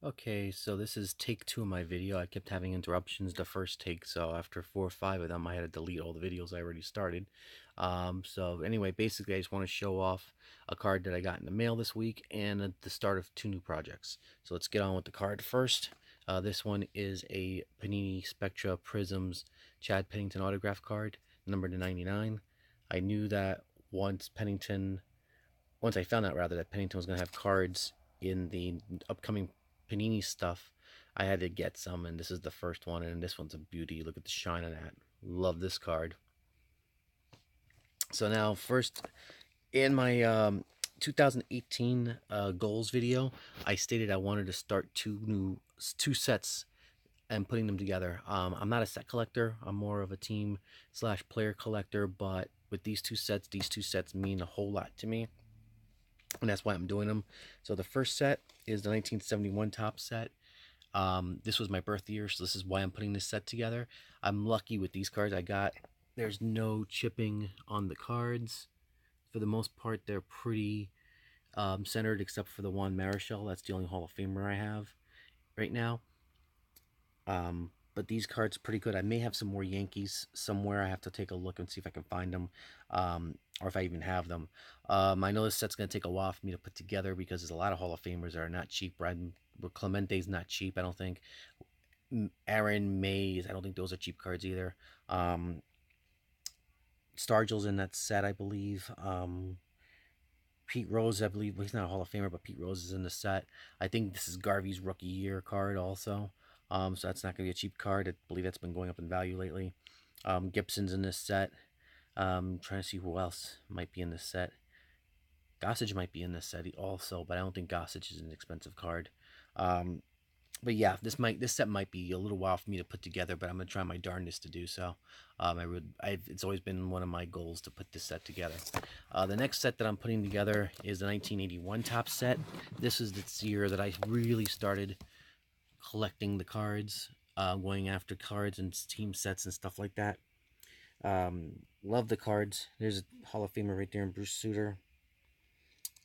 Okay, so this is take 2 of my video. I kept having interruptions the first take, so after 4 or 5 of them, I had to delete all the videos I already started. So anyway, basically, I just want to show off a card that I got in the mail this week and the start of 2 new projects. So let's get on with the card first. This one is a Panini Spectra Prisms Chad Pennington autograph card, number to 99. I knew that once I found out rather that Pennington was going to have cards in the upcoming Panini stuff, I had to get some, and this is the first one, and this one's a beauty. Look at the shine on that. Love this card. So now, first, in my 2018 goals video, I stated I wanted to start two sets and putting them together. I'm not a set collector. I'm more of a team slash player collector, but with these two sets mean a whole lot to me, and that's why I'm doing them. So the first set is the 1971 top set. This was my birth year, so this is why I'm putting this set together. I'm lucky with these cards I got. There's no chipping on the cards. For the most part, they're pretty centered, except for the Juan Marichal. That's the only Hall of Famer I have right now. But these cards are pretty good. I may have some more Yankees somewhere. I have to take a look and see if I can find them, or if I even have them. I know this set's going to take a while for me to put together because there's a lot of Hall of Famers that are not cheap. Clemente's not cheap, I don't think. Aaron Mays, I don't think those are cheap cards either. Stargell's in that set, I believe. Pete Rose, I believe, well, he's not a Hall of Famer, but Pete Rose is in the set. I think this is Garvey's rookie year card also. So that's not going to be a cheap card. I believe that's been going up in value lately. Gibson's in this set. Trying to see who else might be in this set. Gossage might be in this set also, but I don't think Gossage is an expensive card. But yeah, this set might be a little while for me to put together, but I'm gonna try my darndest to do so. It's always been one of my goals to put this set together. The next set that I'm putting together is the 1981 top set. This is the year that I really started collecting the cards, going after cards and team sets and stuff like that. Love the cards. There's a Hall of Famer right there in Bruce Sutter.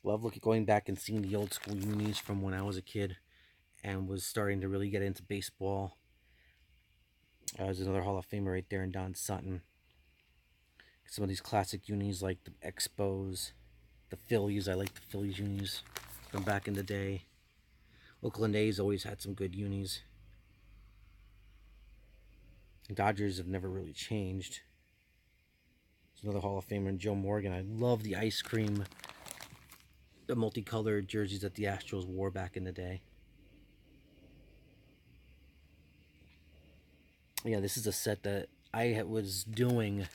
Love going back and seeing the old school unis from when I was a kid and was starting to really get into baseball. There's another Hall of Famer right there in Don Sutton. Some of these classic unis like the Expos, the Phillies. I like the Phillies unis from back in the day. Oakland A's always had some good unis. The Dodgers have never really changed. There's another Hall of Famer, Joe Morgan. I love the ice cream, the multicolored jerseys that the Astros wore back in the day. Yeah, this is a set that I was doing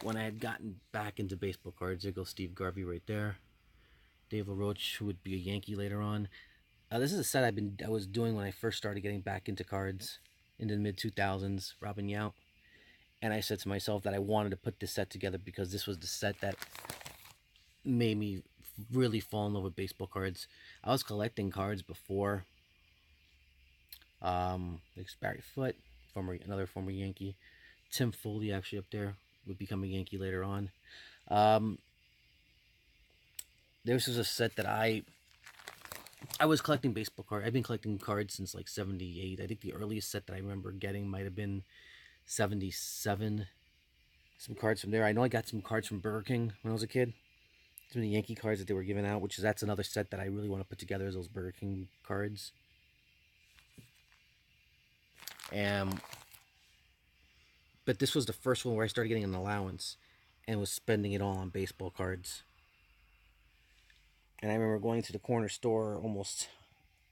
when I had gotten back into baseball cards. There goes Steve Garvey right there. Dave LaRoche, who would be a Yankee later on. This is a set I was doing when I first started getting back into cards in the mid-2000s, Robin Yount. And I said to myself that I wanted to put this set together because this was the set that made me really fall in love with baseball cards. I was collecting cards before. Like Barry Foote, another former Yankee. Tim Foley, actually, up there, would become a Yankee later on. This was a set that I was collecting baseball cards. I've been collecting cards since like 78. I think the earliest set that I remember getting might have been 77. Some cards from there. I know I got some cards from Burger King when I was a kid. Some of the Yankee cards that they were giving out, that's another set that I really want to put together, is those Burger King cards. But this was the first one where I started getting an allowance and was spending it all on baseball cards. And I remember going to the corner store almost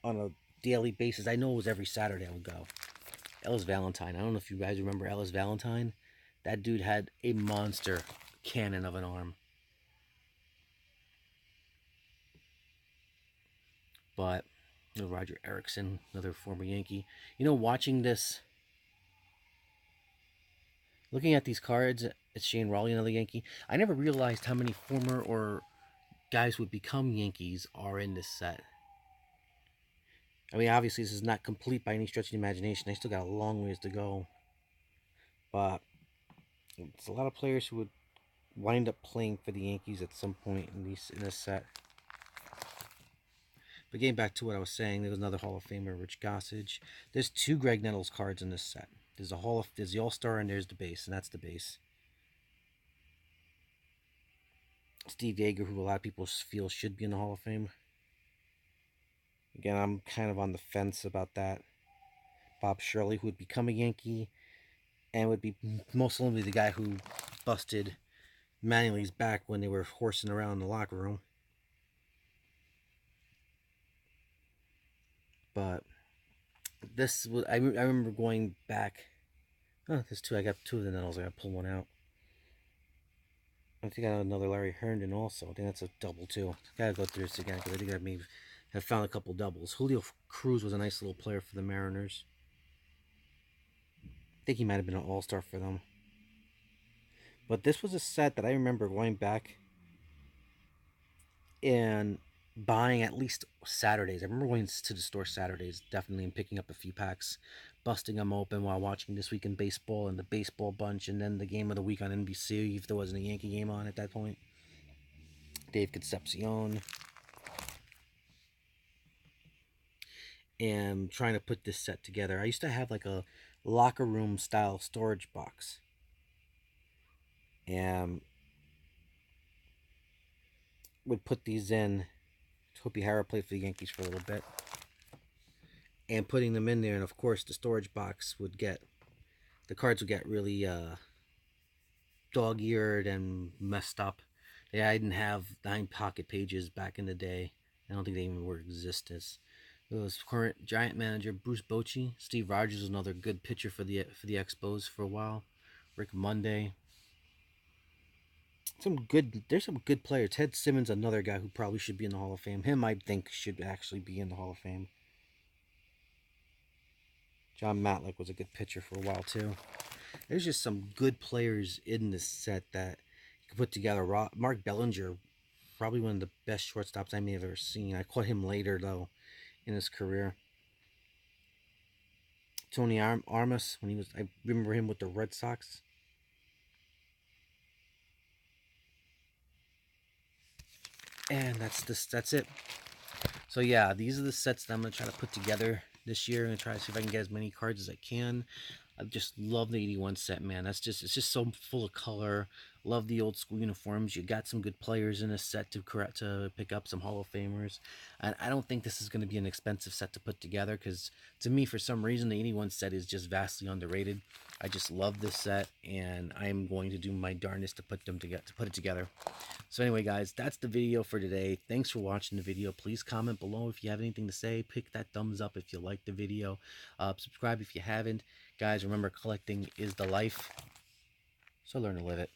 on a daily basis. I know it was every Saturday I would go. Ellis Valentine. I don't know if you guys remember Ellis Valentine. That dude had a monster cannon of an arm. But Roger Erickson, another former Yankee. Watching this, looking at these cards, it's Shane Rawley, another Yankee. I never realized how many former or guys who would become Yankees are in this set. I mean, obviously, this is not complete by any stretch of the imagination. They still got a long ways to go. But it's a lot of players who would wind up playing for the Yankees at some point in this set. But getting back to what I was saying, there was another Hall of Famer, Rich Gossage. There's two Greg Nettles cards in this set. There's the All Star and there's the base, and that's the base. Steve Yeager, who a lot of people feel should be in the Hall of Fame. Again, I'm kind of on the fence about that. Bob Shirley, who would become a Yankee, and would be most likely the guy who busted Mattingly's back when they were horsing around in the locker room. But this was I remember going back. Oh, there's two. I got two of the Nettles. I got to pull one out. I think I got another Larry Herndon also. I think that's a double too. Gotta go through this again because I think I may have found a couple doubles. Julio Cruz was a nice little player for the Mariners. I think he might have been an all-star for them. But this was a set that I remember going back and buying at least Saturdays. I remember going to the store Saturdays, definitely, and picking up a few packs, busting them open while watching This Week in Baseball and the Baseball Bunch, and then the game of the week on NBC if there wasn't a Yankee game on at that point. Dave Concepcion. And trying to put this set together. I used to have like a locker room style storage box. And would put these in. Hopi Hara played for the Yankees for a little bit. And putting them in there, and of course the storage box would get, the cards would get really dog-eared and messed up. Yeah, I didn't have 9 pocket pages back in the day. I don't think they even were existence. It was current Giant manager Bruce Bochy. Steve Rogers was another good pitcher for the Expos for a while. Rick Monday. There's some good players. Ted Simmons, another guy who probably should be in the Hall of Fame. Him, I think, should actually be in the Hall of Fame. John Matlack was a good pitcher for a while too. There's just some good players in this set that you can put together. Mark Bellinger, probably one of the best shortstops I may have ever seen. I caught him later though in his career. Tony Armas, I remember him with the Red Sox. And that's it. So yeah, these are the sets that I'm gonna try to put together this year. I'm gonna try to see if I can get as many cards as I can. I just love the 81 set, man. It's just so full of color. Love the old school uniforms. You got some good players in this set to pick up, some Hall of Famers. And I don't think this is going to be an expensive set to put together because to me, for some reason, the 81 set is just vastly underrated. I just love this set, and I'm going to do my darndest to put it together. So anyway, guys, that's the video for today. Thanks for watching the video. Please comment below if you have anything to say. Pick that thumbs up if you like the video. Subscribe if you haven't. Guys, remember, collecting is the life, so learn to live it.